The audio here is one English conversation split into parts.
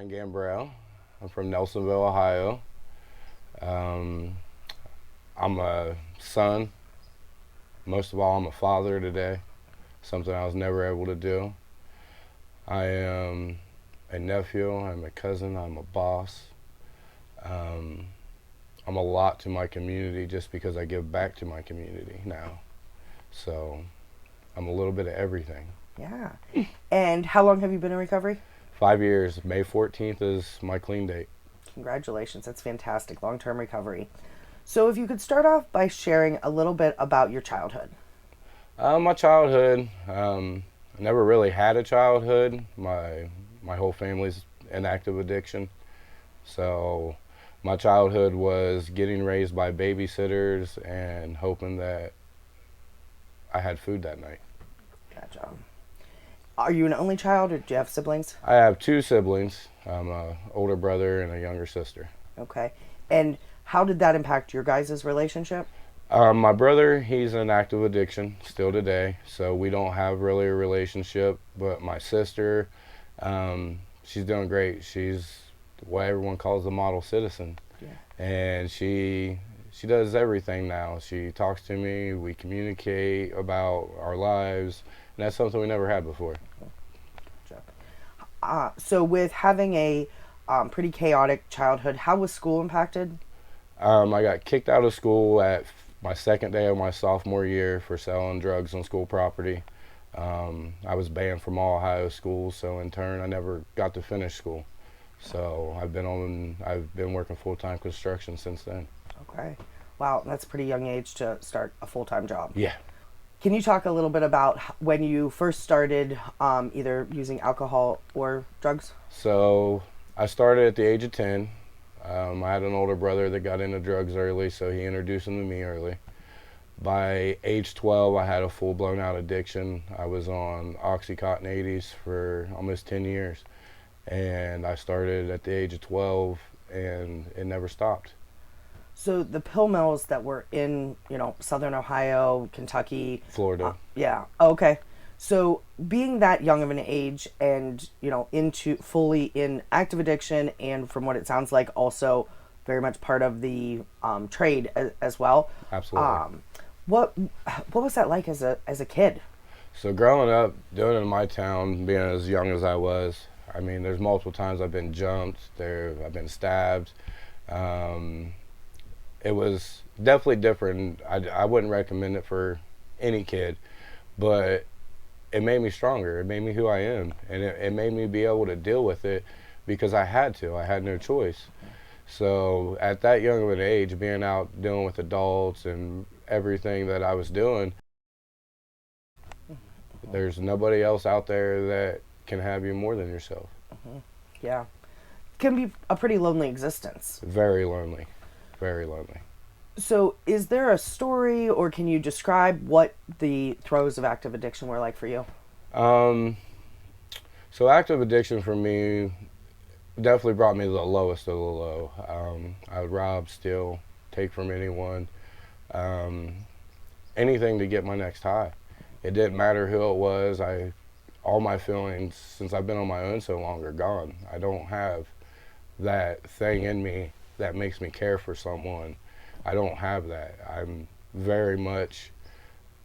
Bryan Gambrel. I'm from Nelsonville, Ohio. Um, I'm a son. Most of all, I'm a father today, something I was never able to do. I am a nephew, I'm a cousin, I'm a boss. Um, I'm a lot to my community just because I give back to my community now. So I'm a little bit of everything. Yeah. And how long have you been in recovery? 5 years. May 14th is my clean date. Congratulations. That's fantastic. Long term recovery. So, if you could start off by sharing a little bit about your childhood. My childhood, I never really had a childhood. My whole family's in active addiction. So my childhood was getting raised by babysitters and hoping that I had food that night. Gotcha. Are you an only child or do you have siblings? I have two siblings. I'm an older brother and a younger sister. Okay. And how did that impact your guys' relationship? My brother, he's in active addiction still today, so we don't have really a relationship. But my sister, she's doing great. She's what everyone calls a model citizen, Yeah. and she does everything now. She talks to me. We communicate about our lives, and that's something we never had before. Gotcha. So, with having a pretty chaotic childhood, how was school impacted? I got kicked out of school at my second day of my sophomore year for selling drugs on school property. I was banned from all Ohio schools, so in turn, I never got to finish school. So I've been working full-time construction since then. Okay. Wow, that's a pretty young age to start a full time job. Yeah. Can you talk a little bit about when you first started either using alcohol or drugs? So I started at the age of 10. I had an older brother that got into drugs early, so he introduced them to me early. By age 12, I had a full-blown out addiction. I was on Oxycontin 80s for almost 10 years. And I started at the age of 12, and it never stopped. So the pill mills that were in, Southern Ohio, Kentucky, Florida. yeah, okay. So being that young of an age and, into fully in active addiction and from what it sounds like also very much part of the trade as well. Absolutely. What what was that like as a kid? So growing up, doing it in my town, being as young as I was, I mean, there's multiple times I've been jumped, I've been stabbed. Um, it was definitely different. I wouldn't recommend it for any kid, but it made me stronger. It made me who I am, and it made me be able to deal with it because I had to. I had no choice. So at that young of an age, being out dealing with adults and everything that I was doing, there's nobody else out there that can have you more than yourself. Yeah, can be a pretty lonely existence. Very lonely, very lonely. So, is there a story, or can you describe what the throes of active addiction were like for you? Um, so active addiction for me definitely brought me to the lowest of the low. I would rob, steal, take from anyone, um, anything to get my next high. It didn't matter who it was. All my feelings since I've been on my own so long are gone. I don't have that thing in me that makes me care for someone. I don't have that. I'm very much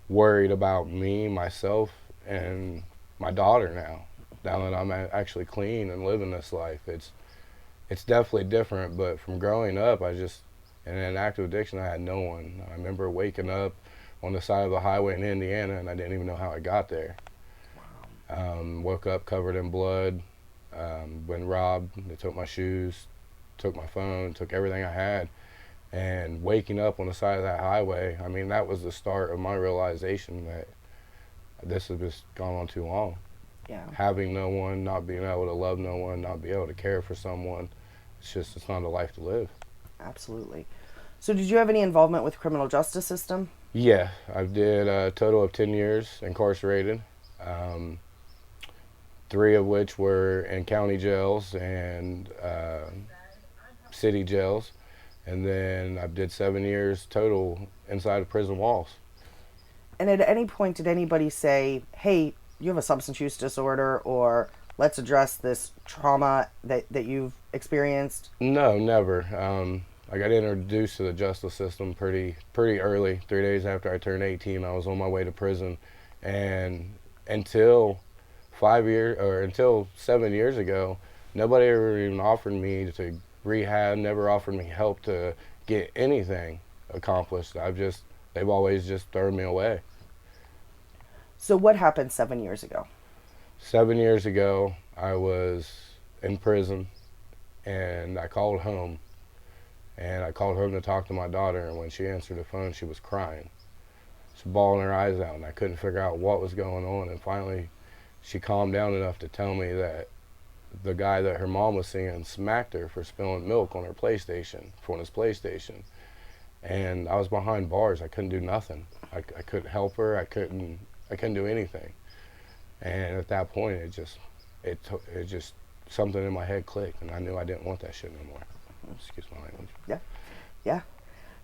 worried about me, myself, and my daughter now. Now that I'm actually clean and living this life, it's definitely different. But from growing up, in an active addiction, I had no one. I remember waking up on the side of the highway in Indiana, and I didn't even know how I got there. Woke up covered in blood, been robbed. They took my shoes, took my phone, took everything I had. And waking up on the side of that highway, I mean, that was the start of my realization that this has just gone on too long. Yeah, Having no one, not being able to love no one, not be able to care for someone, it's not a life to live. absolutely. So, did you have any involvement with criminal justice system? Yeah, I did a total of 10 years incarcerated, um, three of which were in county jails and city jails. And then I did 7 years total inside of prison walls. And at any point, did anybody say, "Hey, you have a substance use disorder," or let's address this trauma that you've experienced? No, never. I got introduced to the justice system pretty early. 3 days after I turned 18, I was on my way to prison, and until 5 years or until 7 years ago, nobody ever even offered me to rehab. Never offered me help to get anything accomplished. They've always just thrown me away. So what happened 7 years ago? 7 years ago, I was in prison, and I called home to talk to my daughter, and when she answered the phone, she was crying. She was bawling her eyes out, and I couldn't figure out what was going on. And finally, she calmed down enough to tell me that the guy that her mom was seeing smacked her for spilling milk on her PlayStation, on his PlayStation. And I was behind bars. I couldn't do nothing. I couldn't help her. I couldn't do anything. And at that point, it just something in my head clicked, and I knew I didn't want that shit no more. Excuse my language. Yeah, yeah.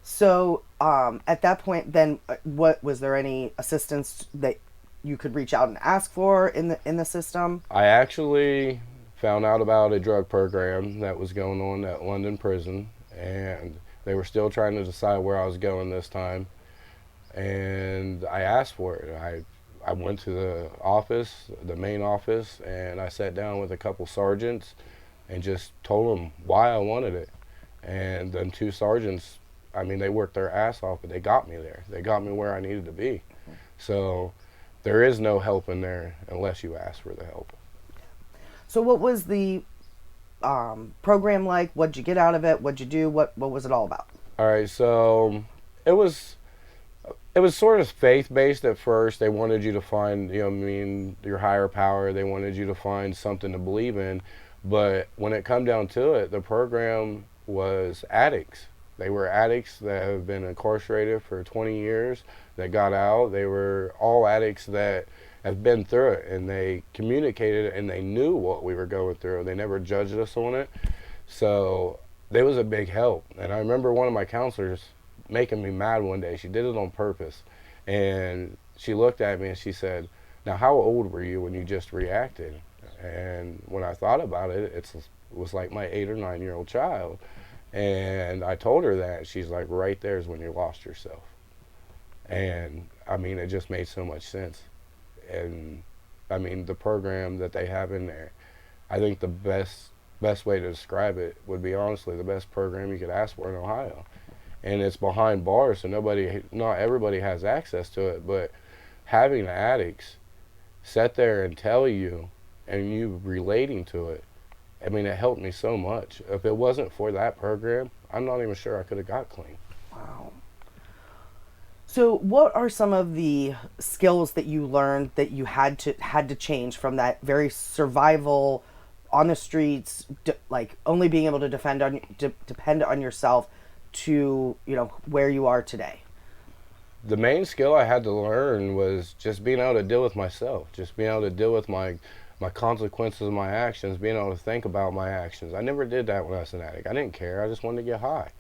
So at that point, then, what was there any assistance that you could reach out and ask for in the system? I actually found out about a drug program that was going on at London prison, and they were still trying to decide where I was going this time. And I asked for it. I went to the office, the main office, and I sat down with a couple sergeants and just told them why I wanted it. And then two sergeants, I mean, they worked their ass off, but they got me there. They got me where I needed to be. So there is no help in there unless you ask for the help. So what was the program like? What'd you get out of it? What'd you do? What was it all about? All right, so it was it was sort of faith based at first. They wanted you to find, I mean, your higher power. They wanted you to find something to believe in. But when it come down to it, the program was addicts. They were addicts that have been incarcerated for 20 years that got out. They were all addicts that have been through it, and they communicated and they knew what we were going through. They never judged us on it. So they was a big help. And I remember one of my counselors making me mad one day. She did it on purpose. And she looked at me and she said, "Now, how old were you when you just reacted?" And when I thought about it, it was like my 8 or 9 year old child. And I told her that. She's like, "Right there is when you lost yourself." And I mean, it just made so much sense. And I mean, the program that they have in there, I think the best way to describe it would be honestly the best program you could ask for in Ohio. And it's behind bars, so not everybody has access to it. But having addicts sit there and tell you, and you relating to it, I mean, it helped me so much. If it wasn't for that program, I'm not even sure I could have got clean. Wow. So, what are some of the skills that you learned that you had to change from that very survival on the streets, like only being able to depend on yourself, to where you are today? The main skill I had to learn was just being able to deal with myself, just being able to deal with my consequences of my actions, being able to think about my actions. I never did that when I was an addict. I didn't care. I just wanted to get high.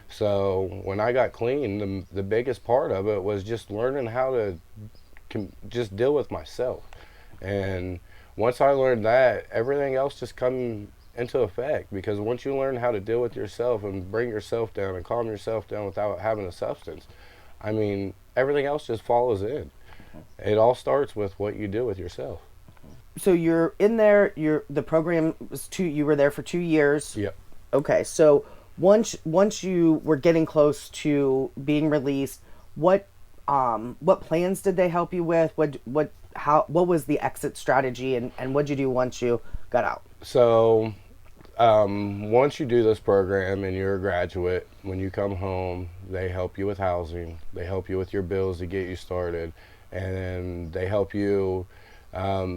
So when I got clean, the biggest part of it was just learning how to just deal with myself. And once I learned that, everything else just come into effect, because once you learn how to deal with yourself and bring yourself down and calm yourself down without having a substance, I mean, everything else just follows in. It all starts with what you do with yourself. So you're in there. The program was you were there for 2 years. Yep. Okay, so once you were getting close to being released, what plans did they help you with? What was the exit strategy, and what'd you do once you got out? So once you do this program and you're a graduate, when you come home, they help you with housing. They help you with your bills to get you started, and then they help you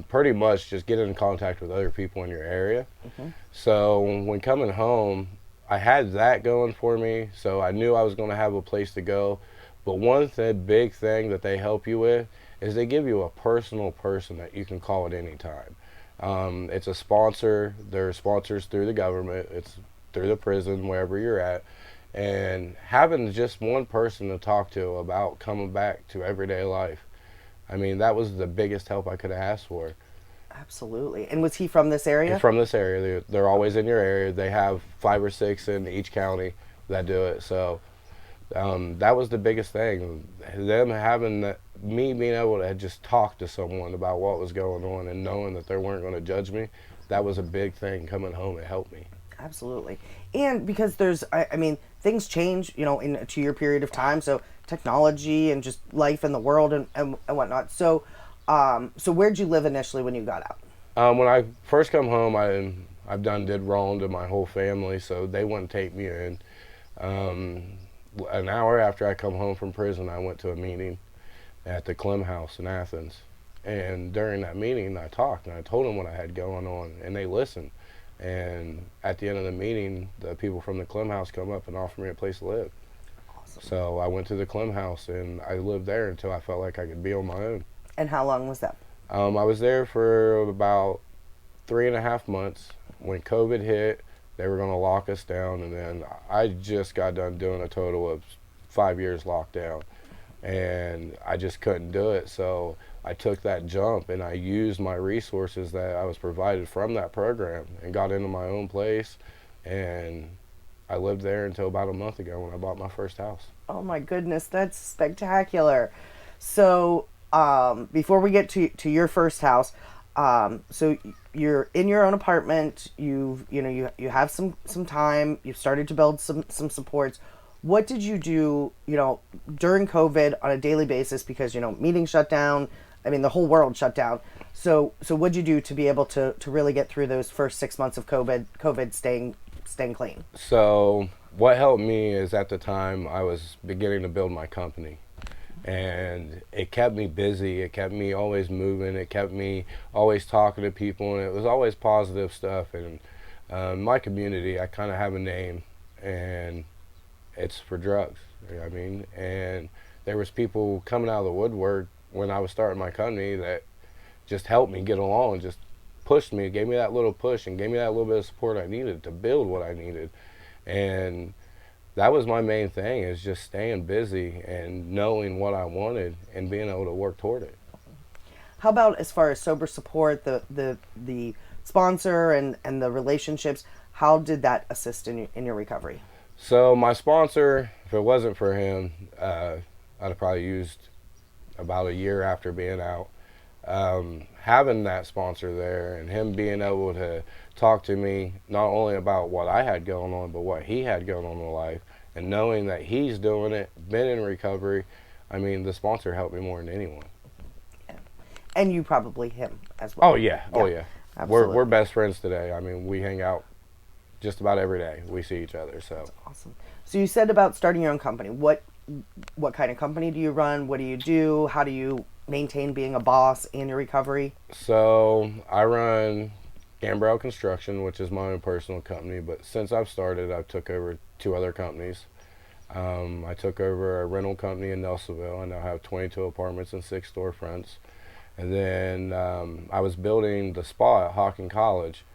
pretty much just get in contact with other people in your area. Mm-hmm. So when coming home, I had that going for me, so I knew I was going to have a place to go. But one big thing that they help you with is they give you a personal person that you can call at any time. It's a sponsor. They're sponsors through the government. It's through the prison, wherever you're at. And having just one person to talk to about coming back to everyday life, I mean, that was the biggest help I could have asked for. Absolutely. And was he from this area? From this area. They're always in your area. They have 5 or 6 in each county that do it. So that was the biggest thing. Them having me being able to just talk to someone about what was going on and knowing that they weren't going to judge me. That was a big thing coming home. It helped me. Absolutely. And because I mean, things change, in a 2 year period of time. So technology and just life in the world and whatnot. So where'd you live initially when you got out? When I first come home, I've did wrong to my whole family, so they wouldn't take me in. Um, an hour after I come home from prison, I went to a meeting at the Clem House in Athens. And during that meeting, I talked and I told them what I had going on, and they listened. And at the end of the meeting, the people from the Clem House come up and offer me a place to live. Awesome. So I went to the Clem House and I lived there until I felt like I could be on my own. And how long was that? I was there for about 3.5 months. When COVID hit, they were going to lock us down, and then I just got done doing a total of 5 years lockdown, and I just couldn't do it. So I took that jump and I used my resources that I was provided from that program and got into my own place, and I lived there until about a month ago when I bought my first house. Oh my goodness, that's spectacular. So, before we get to your first house, so you're in your own apartment. You have some time. You've started to build some supports. What did you do, during COVID on a daily basis? Because meetings shut down. I mean, the whole world shut down. So what'd you do to be able to really get through those first 6 months of COVID staying clean? So what helped me is at the time I was beginning to build my company, and it kept me busy. It kept me always moving. It kept me always talking to people, and it was always positive stuff. And my community, I kind of have a name, and it's for drugs. You know what I mean? And there was people coming out of the woodwork when I was starting my company that just helped me get along, just pushed me, gave me that little push, and gave me that little bit of support I needed to build what I needed. And that was my main thing, is just staying busy and knowing what I wanted and being able to work toward it. How about as far as sober support, the sponsor and the relationships? How did that assist in your recovery? So my sponsor, if it wasn't for him, I'd have probably used about a year after being out. Having that sponsor there and him being able to talk to me not only about what I had going on, but what he had going on in life, and knowing that he's doing it, been in recovery. I mean, the sponsor helped me more than anyone. Yeah. And you probably him as well. Oh yeah, oh yeah. Absolutely. We're best friends today. I mean, we hang out just about every day. We see each other. So That's awesome. So you said about starting your own company. What kind of company do you run? What do you do? How do you maintain being a boss in your recovery? So I run Gambrel Construction, which is my own personal company. But since I've started, I've took over 2 other companies. I took over a rental company in Nelsonville. I now have 22 apartments and 6 storefronts. And then I was building the spa at Hawken College,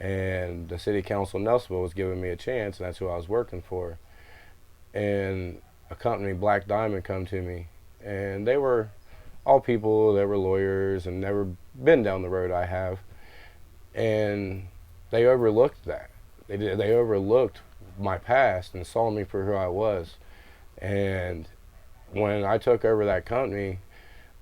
and the city council in Nelsonville was giving me a chance, and that's who I was working for. And a company, Black Diamond, come to me, and they were all people that were lawyers and never been down the road I have, and they overlooked that. They overlooked my past and saw me for who I was. And when I took over that company,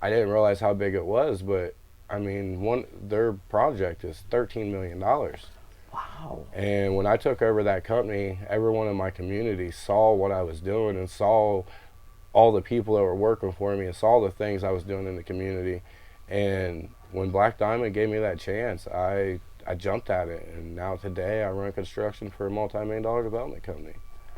I didn't realize how big it was, but I mean, their project is $13 million. Wow. And when I took over that company, everyone in my community saw what I was doing and saw all the people that were working for me and saw the things I was doing in the community. And when Black Diamond gave me that chance, I jumped at it. And now today I run construction for a multi-million-dollar development company.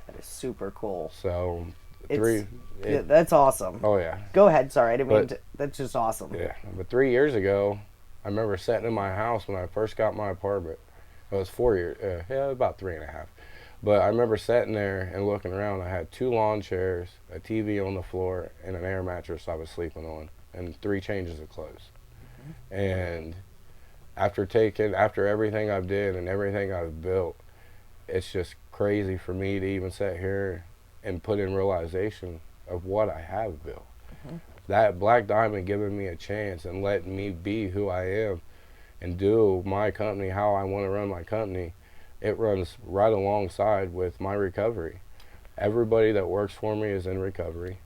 That is super cool. So That's awesome. Oh yeah. Go ahead. Sorry, I didn't mean to. That's just awesome. Yeah, but 3 years ago, I remember sitting in my house when I first got my apartment. It was 4 years, about 3.5. But I remember sitting there and looking around. I had 2 lawn chairs, a TV on the floor, and an air mattress I was sleeping on, and 3 changes of clothes. Mm-hmm. And after everything I've did and everything I've built, it's just crazy for me to even sit here and put in realization of what I have built. Mm-hmm. That Black Diamond giving me a chance and letting me be who I am and do my company how I want to run my company, it runs right alongside with my recovery. Everybody that works for me is in recovery.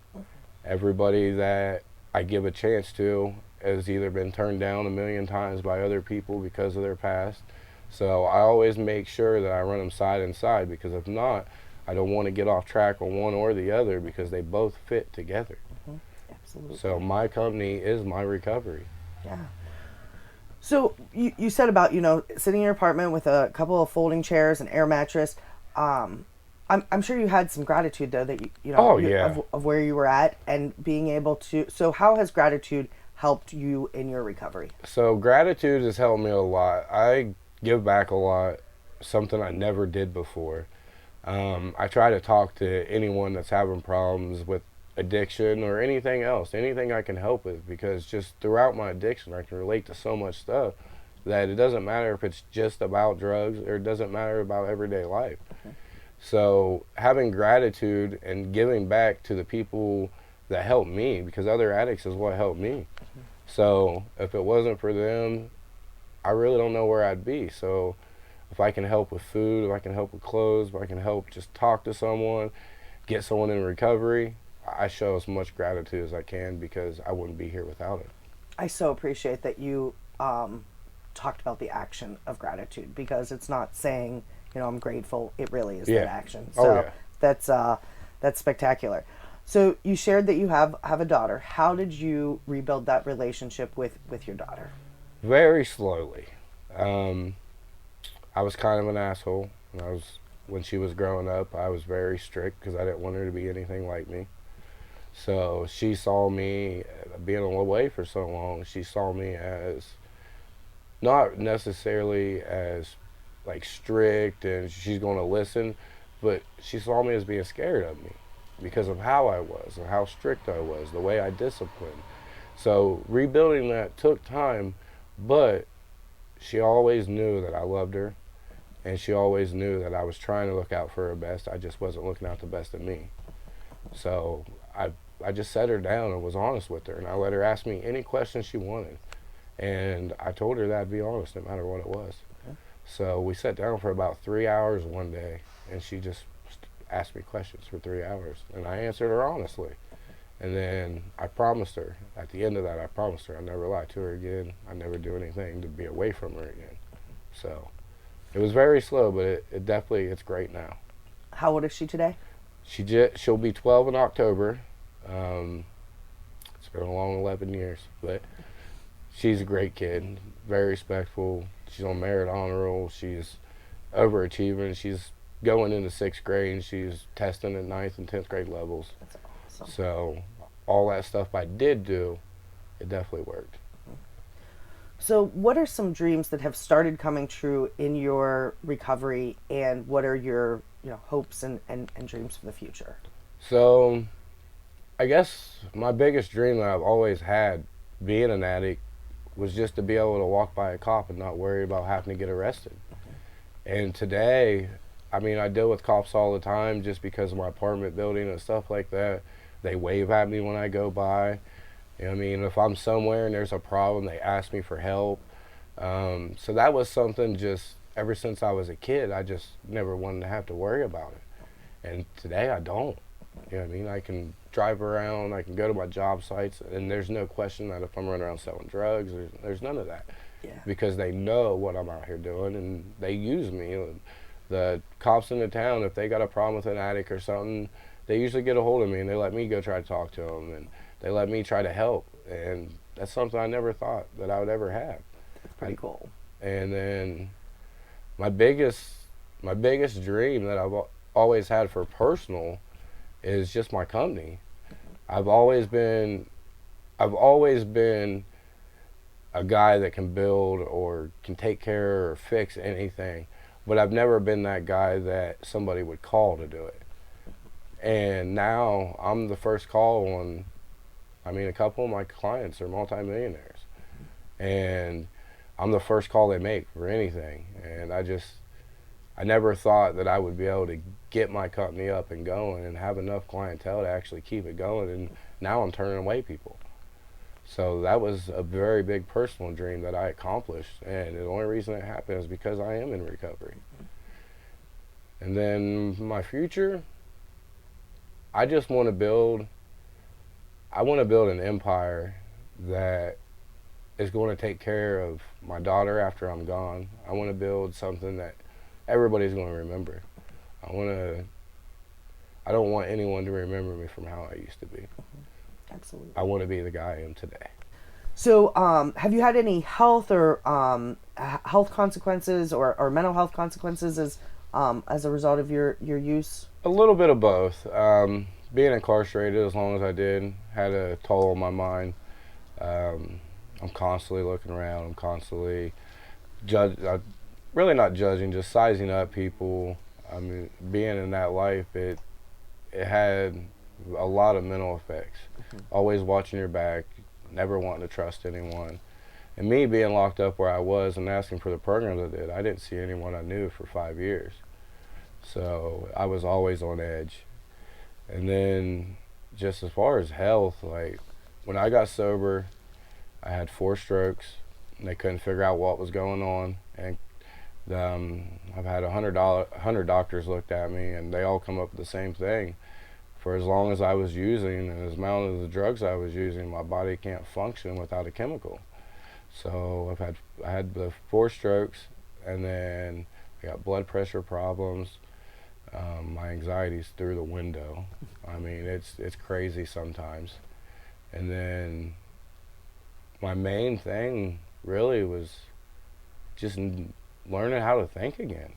Everybody that I give a chance to has either been turned down a million times by other people because of their past. So I always make sure that I run them side and side, because if not, I don't want to get off track on one or the other, because they both fit together. Hmm. Absolutely. So my company is my recovery. Yeah. So you said about sitting in your apartment with a couple of folding chairs, an air mattress. I'm sure you had some gratitude though that Oh yeah. of where you were at and being able to. So how has gratitude helped you in your recovery? So gratitude has helped me a lot. I give back a lot, something I never did before. I try to talk to anyone that's having problems with addiction or anything else, anything I can help with, because just throughout my addiction, I can relate to so much stuff that it doesn't matter if it's just about drugs, or it doesn't matter about everyday life. So having gratitude and giving back to the people that helped me, because other addicts is what helped me. So if it wasn't for them, I really don't know where I'd be. So if I can help with food, if I can help with clothes, if I can help just talk to someone, get someone in recovery, I show as much gratitude as I can, because I wouldn't be here without it. I so appreciate that you talked about the action of gratitude, because it's not saying I'm grateful. It really is that Yeah. action. Oh So yeah. that's spectacular. So you shared that you have a daughter. How did you rebuild that relationship with your daughter? Very slowly. Um, I was kind of an asshole when she was growing up. I was very strict because I didn't want her to be anything like me. So she saw me being away for so long. She saw me as not necessarily as like strict and she's going to listen, but she saw me as being scared of me because of how I was and how strict I was, the way I disciplined. So rebuilding that took time, but she always knew that I loved her, and she always knew that I was trying to look out for her best. I just wasn't looking out the best of me. So I just sat her down and was honest with her, and I let her ask me any questions she wanted. And I told her that I'd be honest no matter what it was. So we sat down for about 3 hours one day, and she just asked me questions for 3 hours, and I answered her honestly. And then I promised her, at the end of that, I promised her I'd never lie to her again. I'd never do anything to be away from her again. So it was very slow, but it definitely, it's great now. How old is she today? She'll be 12 in October. Um, it's been a long 11 years, but she's a great kid, very respectful. She's on merit honor roll. She's overachieving. She's going into sixth grade, and she's testing at ninth and 10th grade levels. That's awesome. So all that stuff I did do, it definitely worked. So, what are some dreams that have started coming true in your recovery, and what are your hopes and dreams for the future? So I guess my biggest dream that I've always had, being an addict, was just to be able to walk by a cop and not worry about having to get arrested. And today, I mean, I deal with cops all the time just because of my apartment building and stuff like that. They wave at me when I go by. You know what I mean? If I'm somewhere and there's a problem, they ask me for help. So that was something just ever since I was a kid, I just never wanted to have to worry about it. And today I don't. You know what I mean? I can drive around, I can go to my job sites, and there's no question that if I'm running around selling drugs, there's none of that. Yeah. Because they know what I'm out here doing, and they use me. The cops in the town, if they got a problem with an addict or something, they usually get a hold of me and they let me go try to talk to them, and they let me try to help. And that's something I never thought that I would ever have. Pretty cool. And then my biggest my biggest dream that I've always had for personal is just my company. I've always been I've always been a guy that can build or can take care or fix anything, but I've never been that guy that somebody would call to do it. And now I'm the first call on, I mean, a couple of my clients are multimillionaires, and I'm the first call they make for anything. And I never thought that I would be able to get my company up and going and have enough clientele to actually keep it going. And now I'm turning away people. So that was a very big personal dream that I accomplished, and the only reason it happened is because I am in recovery. And then my future, I just want to build. I want to build an empire that is going to take care of my daughter after I'm gone. I want to build something that everybody's going to remember. I want to. I don't want anyone to remember me from how I used to be. Absolutely. I want to be the guy I am today. So, have you had any health or health consequences or mental health consequences as a result of your use? A little bit of both. Being incarcerated as long as I did had a toll on my mind. Um, I'm constantly looking around. I'm constantly really not judging, just sizing up people. I mean, being in that life, it had a lot of mental effects. Always watching your back, never wanting to trust anyone. And me being locked up where I was and asking for the programs I didn't see anyone I knew for 5 years. So I was always on edge. And then just as far as health, like when I got sober, I had 4 strokes. And they couldn't figure out what was going on, and I've had a hundred doctors looked at me, and they all come up with the same thing. For as long as I was using, and as amount of the drugs I was using, my body can't function without a chemical. So I had the 4 strokes, and then I got blood pressure problems. My anxiety's through the window. I mean, it's crazy sometimes. And then my main thing really was just learning how to think again,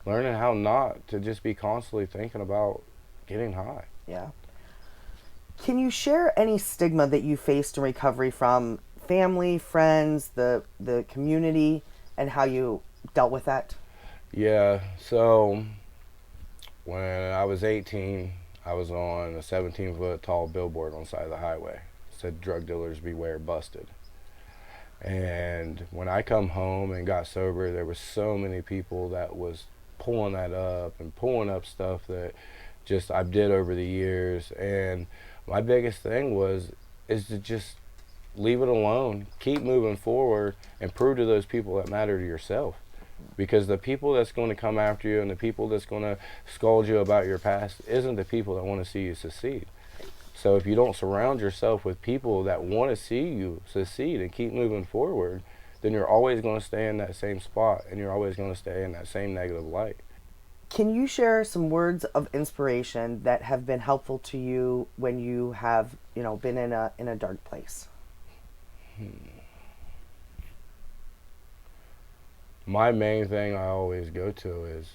learning how not to just be constantly thinking about getting high. Yeah. Can you share any stigma that you faced in recovery from family, friends, the community, and how you dealt with that? Yeah, so when I was 18, I was on a 17-foot tall billboard on the side of the highway. It said, "Drug dealers beware, busted." And when I come home and got sober, there was so many people that was pulling that up and pulling up stuff that just I did over the years. And my biggest thing was is to just leave it alone, keep moving forward, and prove to those people that matter to yourself. Because the people that's going to come after you and the people that's going to scold you about your past isn't the people that want to see you succeed. So if you don't surround yourself with people that want to see you succeed and keep moving forward, then you're always going to stay in that same spot, and you're always going to stay in that same negative light. Can you share some words of inspiration that have been helpful to you when you have, been in a dark place? My main thing I always go to is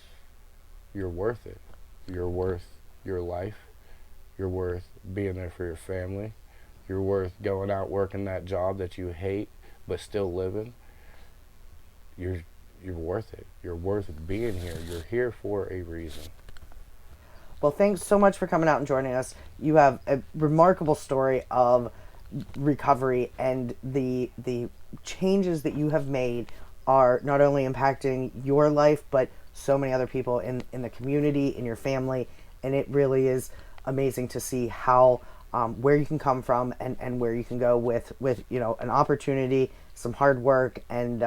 you're worth it. You're worth your life. You're worth being there for your family. You're worth going out working that job that you hate but still living. You're you're worth it. You're worth being here. You're here for a reason. Well, thanks so much for coming out and joining us. You have a remarkable story of recovery, and the changes that you have made are not only impacting your life but so many other people in the community, in your family, and it really is amazing to see how where you can come from and where you can go with an opportunity, some hard work, and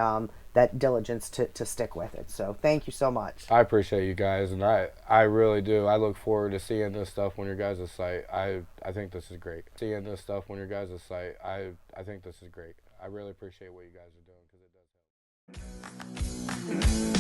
that diligence to stick with it. So thank you so much. I appreciate you guys, and I really do. I look forward to seeing this stuff on your guys' site. I think this is great. Seeing this stuff on your guys' site. I think this is great. I really appreciate what you guys are doing because it does help.